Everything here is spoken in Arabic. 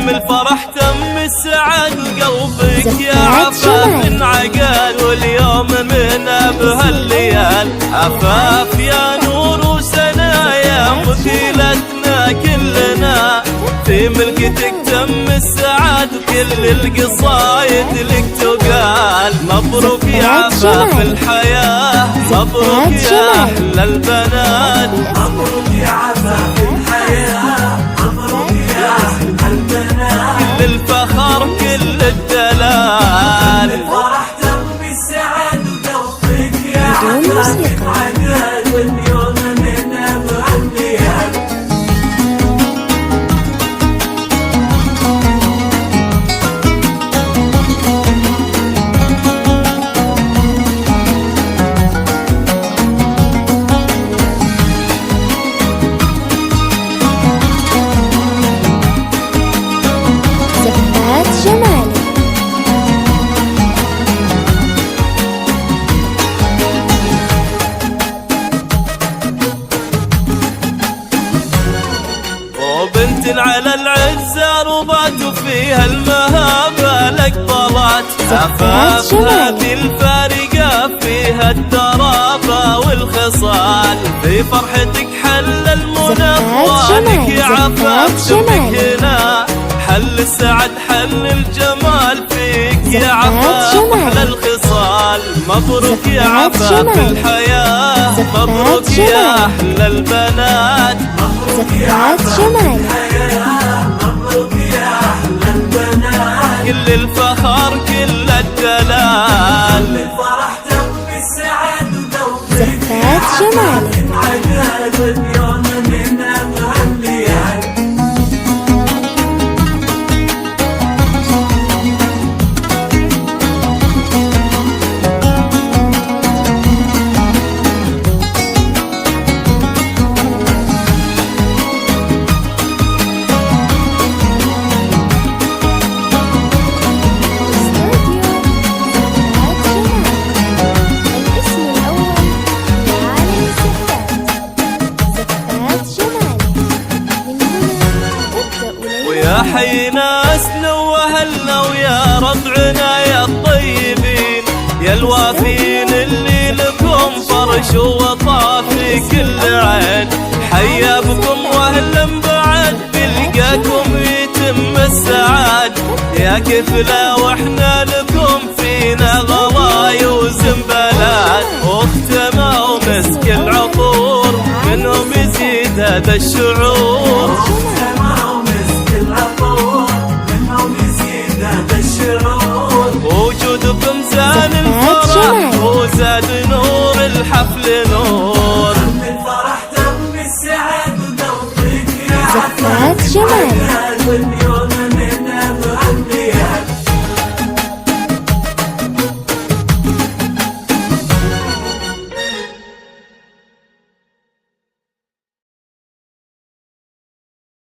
تم الفرح تم السعد وقلبك يا عفاف انعقل، واليوم من بهالليال عفاف يا نور وسنايا مثيلتنا كلنا، في ملكتك تم السعد وكل القصايد لك تقال. مبروك يا عفاف الحياة، مبروك يا أحلى البنات، مبروك يا عفاف الحياة، مبروك يا أحلى البنات. كل الفخر كل الدلال، الفرح تم السعد وقلبك يا عفاف انعقل، واليوم منا بهالليال. وبنت على العزة ربات وفيها المهابة لك طلعت، عفاف هذه الفارقة فيها الترابة والخصال، في فرحتك حل المنى يا عفاف شمك هنا، حل السعد حل الجمال فيك يا عفاف أحلى الخصال. مبروك يا عفاف الحياة، مبروك يا أحلى البنات، مبروك يا عفاف الحياة، مبروك يا أحلى البنات. كل الفخر كل الدلال، الفرح تم السعد وذوقك يا عفاف انعقل، واليوم منا بهالليال. ويا حي ناسنا وأهلنا ويا ربعنا يا الطيبين، يا الوافين اللي لكم فرش ووطا في كل عين، حيا بكم وأهلا بعد بلقاكم يتم السعاد، يا كفلا واحنا لكم فينا غلاي وزنبلات، واختما ومسك العطور منهم يزيد هذا الشعور، وجودكم زان الفرح وزاد نور الحفل نور. الفرح تم السعد وذوقك يا عفاف انعقل، واليوم